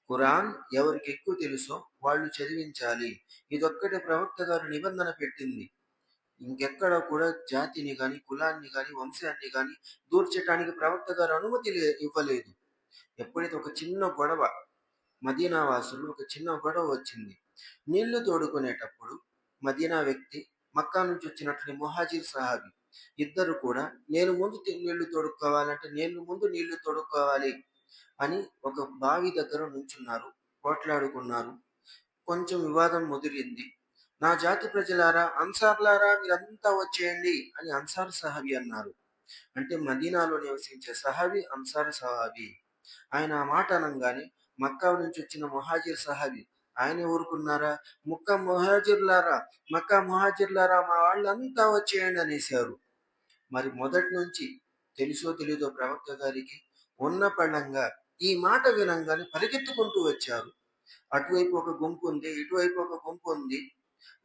ఖురాన్ ఎవరికి ఎక్కువ తెలుసో వాళ్ళు చదివించాలి. ఇదొక్కటే ప్రవక్త గారు నిబంధన పెట్టింది. ఇంకెక్కడ కూడా జాతిని గాని, కులాన్ని గాని, వంశాన్ని గాని దూర్చటానికి ప్రవక్త గారు అనుమతి ఇవ్వలేదు. ఎప్పుడైతే ఒక చిన్న గొడవ, మదీనా వాసులు ఒక చిన్న గొడవ వచ్చింది. నీళ్లు తోడుకునేటప్పుడు మదీనా వ్యక్తి, మక్కా నుంచి వచ్చినటువంటి ముహాజిర్ సహాబి ఇద్దరు కూడా నేను ముందు నీళ్లు తోడుకోవాలంటే నేను ముందు నీళ్లు తోడుకోవాలి అని ఒక బావి దగ్గర నుంచున్నారు. పోట్లాడుకున్నారు. కొంచెం వివాదం ముదిరింది. నా జాతి ప్రజలారా, అన్సార్లారా మీరంతా వచ్చేయండి అని అన్సార్ సహాబి అన్నారు. అంటే మదీనాలో నివసించే సహాబి అన్సార్ సహాబి. ఆయన ఆ మాట అనంగానే మక్కా నుంచి వచ్చిన ముహాజిర్ సహాబి ఆయన ఊరుకున్నారా? మక్కా ముహాజిర్లారా మా వాళ్ళంతా వచ్చేయండి అనేశారు. మరి మొదటి నుంచి తెలుసో తెలీదో ప్రవక్త గారికి ఉన్న పళంగా ఈ మాట వినంగానే పరిగెత్తుకుంటూ వచ్చారు. అటువైపు ఒక గుంపు ఉంది, ఇటువైపు ఒక గుంపు ఉంది.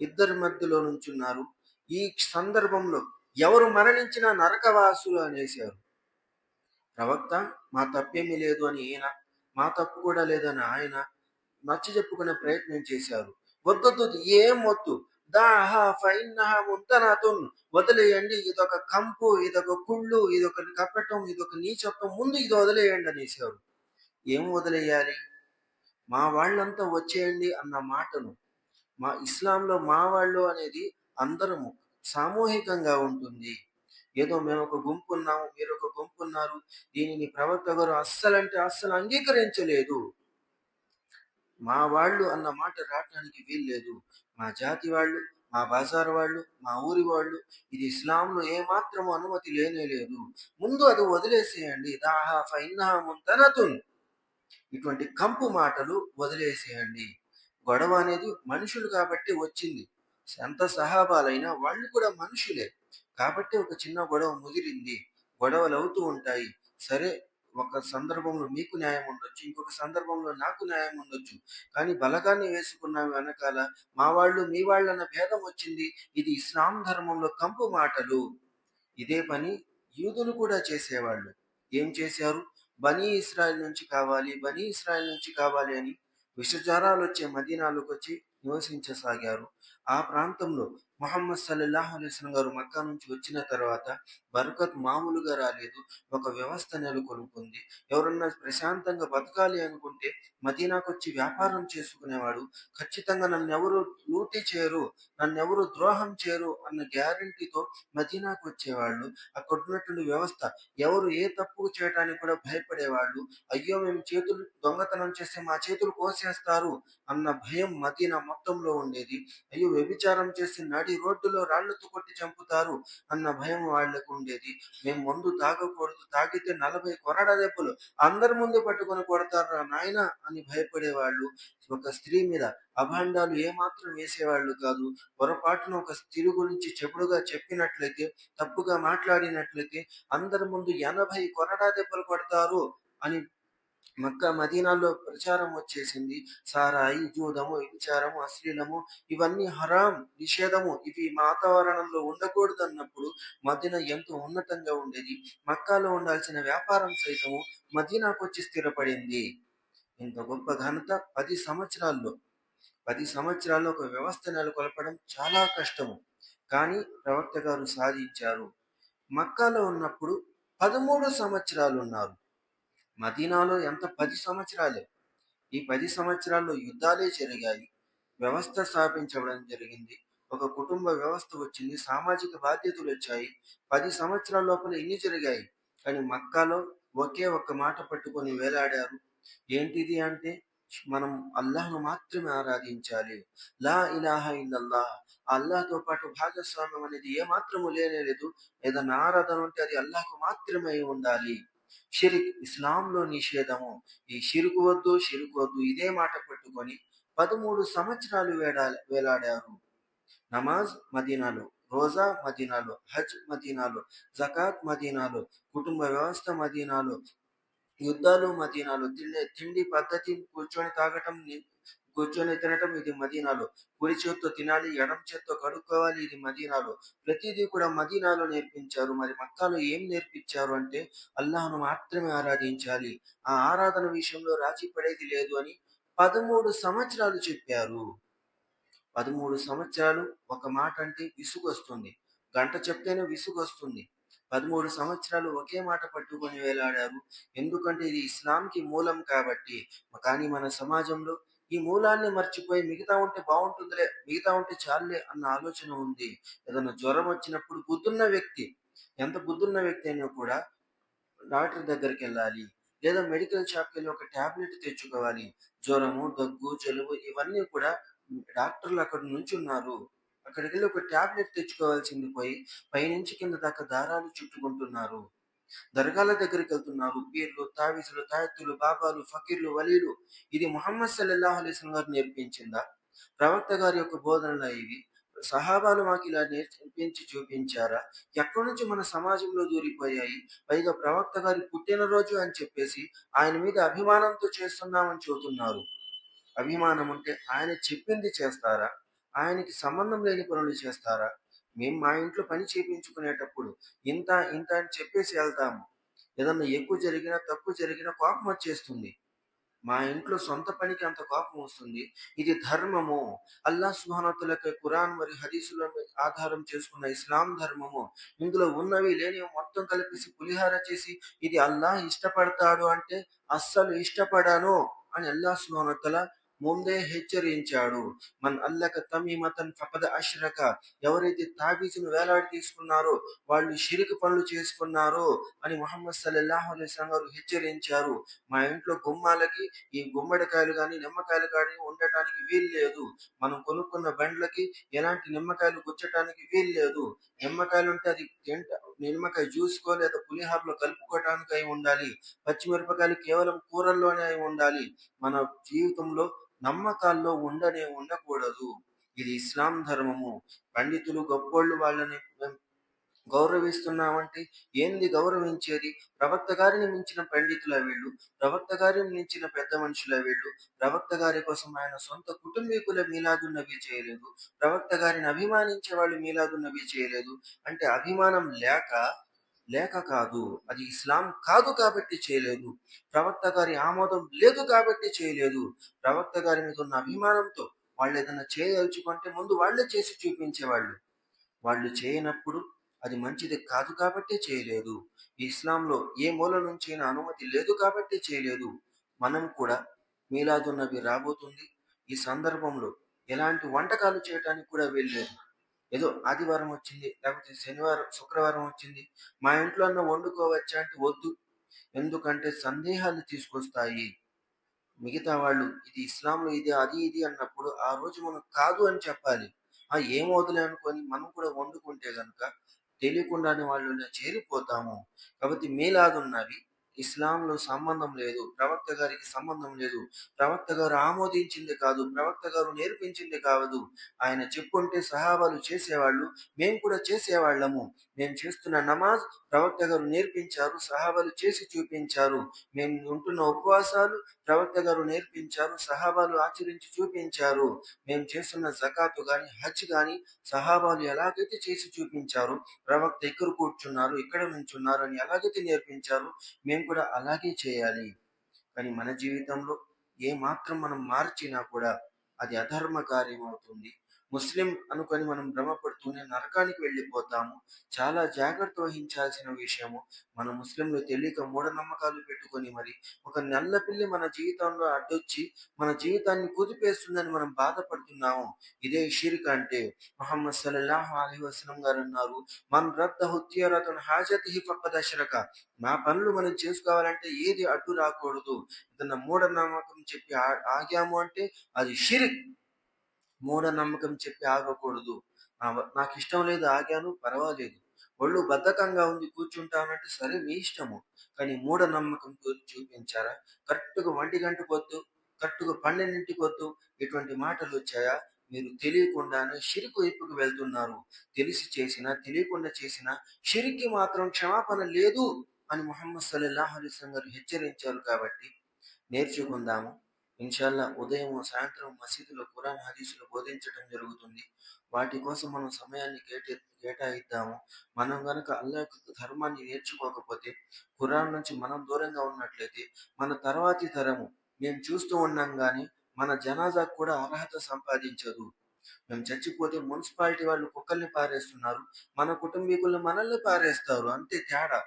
ఇద్దరి మధ్యలో నుంచున్నారు. ఈ సందర్భంలో ఎవరు మరణించినా నరకవాసులు అనేశారు. ప్రవక్త మా తప్పేమీ లేదు అని ఈయన, మా తప్పు కూడా లేదని ఆయన నచ్చ చెప్పుకునే ప్రయత్నం చేశారు. వద్దొద్దు, ఏం వద్దు, దాహా ఫైన్నహా ముంతనాతున్, వదిలేయండి, ఇదొక కంపు, ఇదొక కుళ్ళు, ఇదొక కపటం, ఇదొక నీచత్వం, ముందు ఇది వదిలేయండి అనేశారు. ఏం వదిలేయాలి? మా వాళ్ళంతా వచ్చేయండి అన్న మాటను, మా ఇస్లాంలో మా వాళ్ళు అనేది అందరము సామూహికంగా ఉంటుంది. ఏదో మేము ఒక గుంపు ఉన్నాము, మీరు ఒక గుంపు ఉన్నారు, దీనిని ప్రవక్త గారు అస్సలంటే అస్సలు అంగీకరించలేదు. మా వాళ్ళు అన్న మాట రావటానికి వీల్లేదు. మా జాతి వాళ్ళు, మా బజార్ వాళ్ళు, మా ఊరి వాళ్ళు, ఇది ఇస్లాంలో ఏమాత్రము అనుమతి లేనే లేదు. ముందు అది వదిలేసేయండి. దాహా ఫైన్నహా ముంతనతున్, ఇటువంటి కంపు మాటలు వదిలేసేయండి. గొడవ అనేది మనుషులు కాబట్టి వచ్చింది. ఎంత సహాబాలైనా వాళ్ళు కూడా మనుషులే. కాబట్టి ఒక చిన్న గొడవ ముదిరింది. గొడవలు అవుతూ ఉంటాయి. సరే, ఒక సందర్భంలో మీకు న్యాయం ఉండొచ్చు, ఇంకొక సందర్భంలో నాకు న్యాయం ఉండొచ్చు. కానీ బలగాన్ని వేసుకున్న వెనకాల మా వాళ్ళు మీ వాళ్ళు అన్న భేదం వచ్చింది. ఇది ఇస్లాం ధర్మంలో కంపు మాటలు. ఇదే పని యూదులు కూడా చేసేవాళ్ళు. ఏం చేశారు? బనీ ఇస్రాయల్ నుంచి కావాలి అని విషజ్వరాలు వచ్చే మదీనాలోకి వచ్చి నివసించసాగారు. ఆ ప్రాంతంలో ముహమ్మద్ సల్లల్లాహు అలైహి వసల్లం గారు మక్కా నుంచి వచ్చిన తర్వాత బరకత్ మామూలుగా రాలేదు. ఒక వ్యవస్థ నెలకొల్పుకుంది. ఎవరన్నా ప్రశాంతంగా బతకాలి అనుకుంటే మదీనాకు వచ్చి వ్యాపారం చేసుకునేవాడు. ఖచ్చితంగా నన్నెవరు లూటీ చేయరు, నన్నెవరు ద్రోహం చేయరు అన్న గ్యారంటీతో మదీనాకు వచ్చేవాళ్ళు. అక్కడ ఉన్నటువంటి వ్యవస్థ, ఎవరు ఏ తప్పు చేయడానికి కూడా భయపడేవాళ్ళు. అయ్యో మేము చేతులు దొంగతనం చేస్తే మా చేతులు కోసేస్తారు అన్న భయం మదీనా మొత్తంలో ఉండేది. అయ్యో వ్యభిచారం చేసి నడి రోడ్డులో రాళ్లతో కొట్టి చంపుతారు అన్న భయం వాళ్లకు ఉండేది. మేము ముందు తాగకూడదు, తాగితే 40 కొరడా దెబ్బలు అందరి ముందు పట్టుకొని కొడతారు నాయన అని భయపడేవాళ్ళు. ఒక స్త్రీ మీద అభాండాలు ఏమాత్రం వేసేవాళ్ళు కాదు. పొరపాటున ఒక స్త్రీ గురించి చెడుగా చెప్పినట్లయితే, తప్పుగా మాట్లాడినట్లయితే అందరి ముందు 80 కొరడా దెబ్బలు కొడతారు అని మక్కా మదీనాలో ప్రచారం వచ్చేసింది. సారాయి, జూదము, వ్యభిచారము, అశ్లీలము ఇవన్నీ హరాం, నిషేధము, ఇవి వాతావరణంలో ఉండకూడదు అన్నప్పుడు మదీనా ఎంతో ఉన్నతంగా ఉండేది. మక్కాలో ఉండాల్సిన వ్యాపారం సైతము మదీనాకు వచ్చి స్థిరపడింది. ఇంత గొప్ప ఘనత 10 సంవత్సరాల్లో ఒక వ్యవస్థ నెలకొల్పడం చాలా కష్టము. కానీ ప్రవక్త గారు సాధించారు. మక్కాలో ఉన్నప్పుడు 13 సంవత్సరాలు ఉన్నారు. మదీనాలో ఎంత 10 సంవత్సరాలే. ఈ 10 సంవత్సరాల్లో యుద్ధాలే జరిగాయి. వ్యవస్థ స్థాపించడం జరిగింది. ఒక కుటుంబ వ్యవస్థ వచ్చింది. సామాజిక బాధ్యతలు వచ్చాయి. 10 సంవత్సరాల లోపల ఇన్ని జరిగాయి. కానీ మక్కాలో ఒకే ఒక్క మాట పట్టుకొని వేలాడారు. ఏంటిది అంటే, మనం అల్లాహ్ను మాత్రమే ఆరాధించాలి. లా ఇలాహ ఇల్లల్లాహ్, అల్లాహ్తో పాటు భాగస్వామ్యం అనేది ఏ మాత్రము లేనే లేదు. ఏదైనా ఆరాధన ఉంటే అది అల్లాహ్కు మాత్రమే ఉండాలి. షిరిక్ ఇస్లాంలో నిషేధము. ఈ షిరుకు వద్దు, షిరుకు వద్దు ఇదే మాట పట్టుకొని 13 సంవత్సరాలు వేలాడారు. నమాజ్ మదీనాలో, రోజా మదీనాలో, హజ్ మదీనాలో, జకాత్ మదీనాలో, కుటుంబ వ్యవస్థ మదీనాలో, యుద్ధాలు మదీనాలో, తిండి పద్ధతి, కూర్చొని తాగటం, కూర్చొని తినటం ఇది మదీనాలో, కుడి చేత్తో తినాలి, ఎడమ చేత్తో కడుక్కోవాలి ఇది మదీనాలో. ప్రతిదీ కూడా మదీనాలో నేర్పించారు. మరి మక్కాలో ఏం నేర్పించారు అంటే అల్లాహ్ను మాత్రమే ఆరాధించాలి, ఆ ఆరాధన విషయంలో రాజీ పడేది లేదు అని 13 సంవత్సరాలు చెప్పారు. 13 సంవత్సరాలు ఒక మాట అంటే విసుగొస్తుంది. గంట చెప్తేనే విసుగొస్తుంది. 13 సంవత్సరాలు ఒకే మాట పట్టుకొని వేలాడారు. ఎందుకంటే ఇది ఇస్లాంకి మూలం కాబట్టి. కానీ మన సమాజంలో ఈ మూలాన్ని మర్చిపోయి మిగతా ఉంటే బావుంటుందిలే, మిగతా ఉంటే చాలులే అన్న ఆలోచన ఉంది. ఏదైనా జ్వరం వచ్చినప్పుడు బుద్ధున్న వ్యక్తి, ఎంత బుద్ధున్న వ్యక్తి అయినా కూడా డాక్టర్ దగ్గరికెళ్ళాలి. లేదా మెడికల్ షాప్‌కెళ్ళి ఒక టాబ్లెట్ తెచ్చుకోవాలి. జ్వరము, దగ్గు, జలుబు ఇవన్నీ కూడా డాక్టర్లు అక్కడ నుంచున్నారు. అక్కడికెళ్ళి ఒక టాబ్లెట్ తెచ్చుకోవాల్సింది పోయి పైనుంచి కింద దాకా దారాలు చుట్టుకుంటున్నారు. దర్గాల దగ్గరికెళ్తున్నారు. పీర్లు, తావీజులు, తాయెత్తులు, బాబాలు, ఫకీర్లు, వలీలు. ఇది ముహమ్మద్ సల్లల్లాహు అలైహి వసల్లం గారు నేర్పించిందా? ప్రవక్త గారి యొక్క బోధనలా ఇవి? సహాబాలు మాకిలా నేర్పించి చూపించారా? ఎక్కడి నుంచి మన సమాజంలో దూరిపోయాయి. పైగా ప్రవక్త గారి పుట్టినరోజు అని చెప్పేసి ఆయన మీద అభిమానంతో చేస్తున్నామని చెబుతున్నారు. అభిమానం అంటే ఆయన చెప్పింది చేస్తారా? ఆయనకి సంబంధం లేని పనులు చేస్తారా? మేము మా ఇంట్లో పని చేపించుకునేటప్పుడు ఇంత, ఇంత అని చెప్పేసి ఎళ్తాము. ఏదన్నా ఎక్కువ జరిగినా, తక్కువ జరిగినా కోపమొచ్చేస్తుంది. మా ఇంట్లో సొంత పనికి అంత కోపం వస్తుంది. ఇది ధర్మము. అల్లాహ్ సుబ్హానహు వ తఆలా యొక్క ఖురాన్ మరియు హదీసులను ఆధారం చేసుకున్న ఇస్లాం ధర్మము. ఇందులో ఉన్నవి లేనివి మొత్తం కలిపేసి పులిహార చేసి ఇది అల్లాహ్ ఇష్టపడతాడు అంటే అస్సలు ఇష్టపడను అని అల్లాహ్ సుబ్హానహు వ తఆలా ముందే హెచ్చరించాడు. మన్ అల్లక తమీమతన్ ఫకద్ అష్రక, ఎవరైతే తాబీజును వేలాడి తీసుకున్నారో వాళ్ళు షిర్క్ పనులు చేసుకున్నారు అని ముహమ్మద్ సల్లల్లాహు అలైహి వసల్లం గారు హెచ్చరించారు. మా ఇంట్లో గుమ్మాలకి ఈ గుమ్మడికాయలు గాని, నిమ్మకాయలు గాని ఉండటానికి వీల్లేదు. మనం కొనుక్కున్న బండ్లకి ఎలాంటి నిమ్మకాయలు గుచ్చటానికి వీల్లేదు. నిమ్మకాయలుంటే అది నిమ్మకాయ జ్యూస్‌కో లేదా పులిహోరలో కలుపుకోవటానికి అయి ఉండాలి. పచ్చిమిరపకాయలు కేవలం కూరల్లోనే అయి ఉండాలి. మన జీవితంలో నమ్మకాల్లో ఉండకూడదు. ఇది ఇస్లాం ధర్మము. పండితులు గొప్పోళ్ళు వాళ్ళని గౌరవిస్తున్నామంటే ఏంది గౌరవించేది? ప్రవక్త గారిని మించిన పండితులా వీళ్ళు? ప్రవక్త గారిని మించిన పెద్ద మనుషులా వీళ్ళు? ప్రవక్త గారి కోసం ఆయన సొంత కుటుంబీకులే మీలాదున్ నబీ చేయలేదు. ప్రవక్త గారిని అభిమానించే వాళ్ళు మీలాదున్ నబీ చేయలేదు. అంటే అభిమానం లేక కాదు. అది ఇస్లాం కాదు కాబట్టి చేయలేదు. ప్రవక్త గారి ఆమోదం లేదు కాబట్టి చేయలేదు. ప్రవక్త గారి మీద ఉన్న అభిమానంతో వాళ్ళేదన్నా చేయదలుచుకుంటే ముందు వాళ్ళే చేసి చూపించేవాళ్ళు. వాళ్ళు చేయనప్పుడు అది మంచిది కాదు కాబట్టే చేయలేదు. ఈ ఇస్లాంలో ఏ మూల నుంచైనా అనుమతి లేదు కాబట్టి చేయలేదు. మనం కూడా మీలాదున్ నబీ రాబోతుంది. ఈ సందర్భంలో ఎలాంటి వంటకాలు చేయటానికి కూడా వీల్లేదు. ఏదో ఆదివారం వచ్చింది, లేకపోతే శనివారం, శుక్రవారం వచ్చింది, మా ఇంట్లో అన్నా వండుకోవచ్చా అంటే వద్దు. ఎందుకంటే సందేహాలు తీసుకొస్తాయి. మిగతా వాళ్ళు ఇది ఇస్లాంలో ఇది, అది, ఇది అన్నప్పుడు ఆ రోజు మనం కాదు అని చెప్పాలి. ఏమవుదులే అనుకోని మనం కూడా వండుకుంటే గనుక తెలియకుండానే వాళ్ళలో చేరిపోతాము. కాబట్టి మీలాదున్నవి ఇస్లాంలో సంబంధం లేదు. ప్రవక్త గారికి సంబంధం లేదు. ప్రవక్త గారు ఆమోదించింది కాదు. ప్రవక్త గారు నేర్పించింది కాదు. ఆయన చెప్పుంటే సహాబాలు చేసేవాళ్ళు. మేము కూడా చేసేవాళ్ళము. మేము చేస్తున్న నమాజ్ ప్రవక్త గారు నేర్పించారు. సహాబాలు చేసి చూపించారు. మేము ఉంటున్న ఉపవాసాలు ప్రవక్త గారు నేర్పించారు. సహాబాలు ఆచరించి చూపించారు. మేము చేస్తున్న జకాతు గాని, హజ్ గాని సహాబాలు ఎలాగైతే చేసి చూపించారో, ప్రవక్త ఇక్కడ కూర్చున్నారు, ఇక్కడ నుంచున్నారు అని ఎలాగైతే నేర్పించారో మేము కూడా అలాగే చేయాలి. కానీ మన జీవితంలో ఏ మాత్రం మనం మార్చినా కూడా అది అధర్మ కార్యం అవుతుంది. ముస్లిం అనుకొని మనం భ్రమపడుతూనే నరకానికి వెళ్ళిపోతాము. చాలా జాగ్రత్త వహించాల్సిన విషయము. మన ముస్లింలు తెలియక మూఢనమ్మకాలు పెట్టుకొని మరి ఒక నల్ల పిల్లి మన జీవితంలో అడ్డొచ్చి మన జీవితాన్ని కుదిపేస్తుందని మనం బాధపడుతున్నాము. ఇదే షిర్క్ అంటే. ముహమ్మద్ సల్లల్లాహు అలైహి వసల్లం గారు అన్నారు, మన్ రద్దహు తియరతున్ హాజతిహి ఫఖద్ అష్రక. నా పనులు మనం చేసుకోవాలంటే ఏది అడ్డు రాకూడదు. ఏదన్నా మూఢనమ్మకం చెప్పి ఆగాము అంటే అది షిర్క్. మూఢనమ్మకం చెప్పి ఆగకూడదు. నాకిష్టం లేదు ఆగాను పర్వాలేదు. ఒళ్ళు బద్ధకంగా ఉంది కూర్చుంటానంటే సరే మీ ఇష్టము. కానీ మూఢనమ్మకం చూపించారా? కరెక్ట్‌గా 1 గంటకొద్దు, కరెక్ట్‌గా 12కి ఇటువంటి మాటలొచ్చాయా? మీరు తెలియకుండానే షిర్క్ వైపుకు వెళ్తున్నారు. తెలిసి చేసినా, తెలియకుండా చేసినా షిర్క్‌కి మాత్రం క్షమాపణ లేదు అని ముహమ్మద్ సల్లల్లాహు అలైహి వసల్లం గారు హెచ్చరించారు కాబట్టి నేర్చుకుందాము. ఇన్షాల్లా ఉదయం, సాయంత్రం మసీదులో ఖురాన్, హదీసులు బోధించడం జరుగుతుంది. వాటి కోసం మనం సమయాన్ని కేటాయిద్దాము. మనం గనక అల్లా యొక్క ధర్మాన్ని నేర్చుకోకపోతే, ఖురాన్ నుంచి మనం దూరంగా ఉన్నట్లయితే, మన తర్వాతి తరము మేము చూస్తూ ఉండంగానే మన జనాజాకు కూడా అర్హత సంపాదించదు. మేము చచ్చిపోతే మున్సిపాలిటీ వాళ్ళు కుక్కల్ని పారేస్తున్నారు. మన కుటుంబీకులు మనల్ని పారేస్తారు. అంతే తేడా.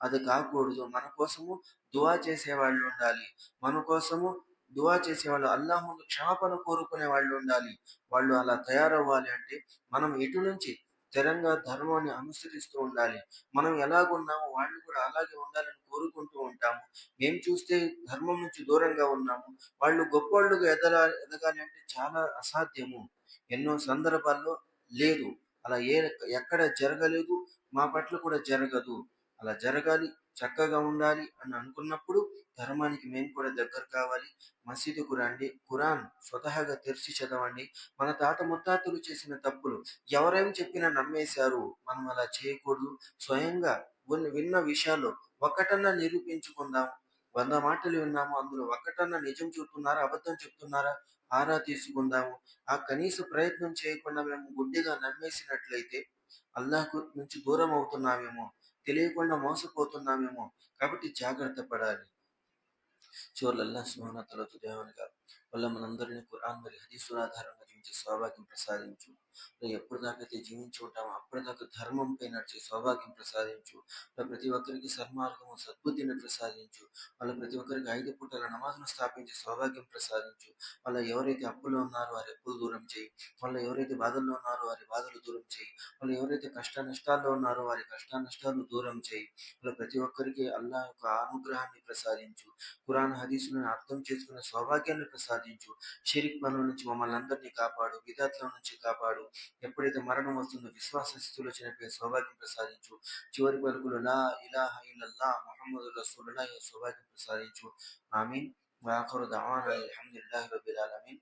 అది కాకూడదు. మన కోసము దుఆ చేసేవాళ్ళు ఉండాలి. మన కోసము దుఆ చేసేవాళ్ళు, అల్లాహ్ ముందు క్షమాపణ కోరుకునే వాళ్ళు ఉండాలి. వాళ్ళు అలా తయారవ్వాలి అంటే మనం ఎటు నుంచి స్థిరంగా ధర్మాన్ని అనుసరిస్తూ ఉండాలి. మనం ఎలాగున్నామో వాళ్ళు కూడా అలాగే ఉండాలని కోరుకుంటూ ఉంటాము. మేము చూస్తే ధర్మం నుంచి దూరంగా ఉన్నాము. వాళ్ళు గొప్పోళ్ళుగా ఎదగాలి అంటే చాలా అసాధ్యము. ఎన్నో సందర్భాల్లో లేదు. అలా ఎక్కడ జరగలేదు. మా పట్ల కూడా జరగదు. అలా జరగాలి, చక్కగా ఉండాలి అని అనుకున్నప్పుడు ధర్మానికి మేము కూడా దగ్గర కావాలి. మసీదుకు రండి, ఖురాన్ స్వతహాగా తెరిచి చదవండి. మన తాత ముత్తాతలు చేసిన తప్పులు ఎవరేం చెప్పినా నమ్మేశారు. మనం అలా చేయకూడదు. స్వయంగా విన్న విషయాల్లో ఒక్కటన్నా నిరూపించుకుందాం. 100 మాటలు విన్నాము. అందులో ఒక్కటన్నా నిజం చెప్తున్నారా, అబద్ధం చెప్తున్నారా ఆరా తీసుకుందాము. ఆ కనీస ప్రయత్నం చేయకుండా మేము గుడ్డిగా నమ్మేసినట్లయితే అల్లాహ్ నుంచి దూరం అవుతున్నామేమో, తెలియకుండా మోసపోతున్నామేమో. కాబట్టి జాగ్రత్త పడాలి. చివర్లో అల్లాహ్ సుబ్హానహు వ తఆలా దేవునిగా వల్ల మనందరినీ ఖురాన్ మరియు హదీసుల ఆధారంగా జీవించే సౌభాగ్యం ప్రసాదించు. ఎప్పుడు దాకైతే జీవించి ఉంటామో అప్పటిదాకా ధర్మంపై నడిచే సౌభాగ్యం ప్రసాదించు. ప్రతి ఒక్కరికి సన్మార్గము, సద్బుద్ధిని ప్రసాదించు. వాళ్ళ ప్రతి ఒక్కరికి 5 పూటల నమాజును స్థాపించే సౌభాగ్యం ప్రసాదించు. వాళ్ళ ఎవరైతే అప్పులో ఉన్నారో వారి అప్పులు దూరం చేయి. వాళ్ళు ఎవరైతే బాధల్లో ఉన్నారో వారి బాధలు దూరం చేయి. వాళ్ళు ఎవరైతే కష్ట నష్టాల్లో ఉన్నారో వారి కష్ట నష్టాలు దూరం చేయి. వాళ్ళ ప్రతి ఒక్కరికి అల్లాహ్ యొక్క అనుగ్రహాన్ని ప్రసాదించు. ఖురాన్, హదీసులను అర్థం చేసుకునే సౌభాగ్యాన్ని ప్రసాదించు. షిరిక్ పనుల నుంచి మమ్మల్ని అందరినీ కాపాడు. బిదాత్ల నుంచి కాపాడు. ఎప్పుడైతే మరణం వస్తుందో విశ్వాస స్థితిలో చనిపోయే సౌభాగ్యం ప్రసాదించు. చివరి పలుకులు లా ఇలాహ ఇల్లల్లాహ్ ముహమ్మదు రసూలుల్లాహ్ సౌభాగ్యం ప్రసాదించు. ఆమీన్. వఆఖిరు దఅవానా అల్హమ్దులిల్లాహి రబ్బిల్ ఆలమీన్.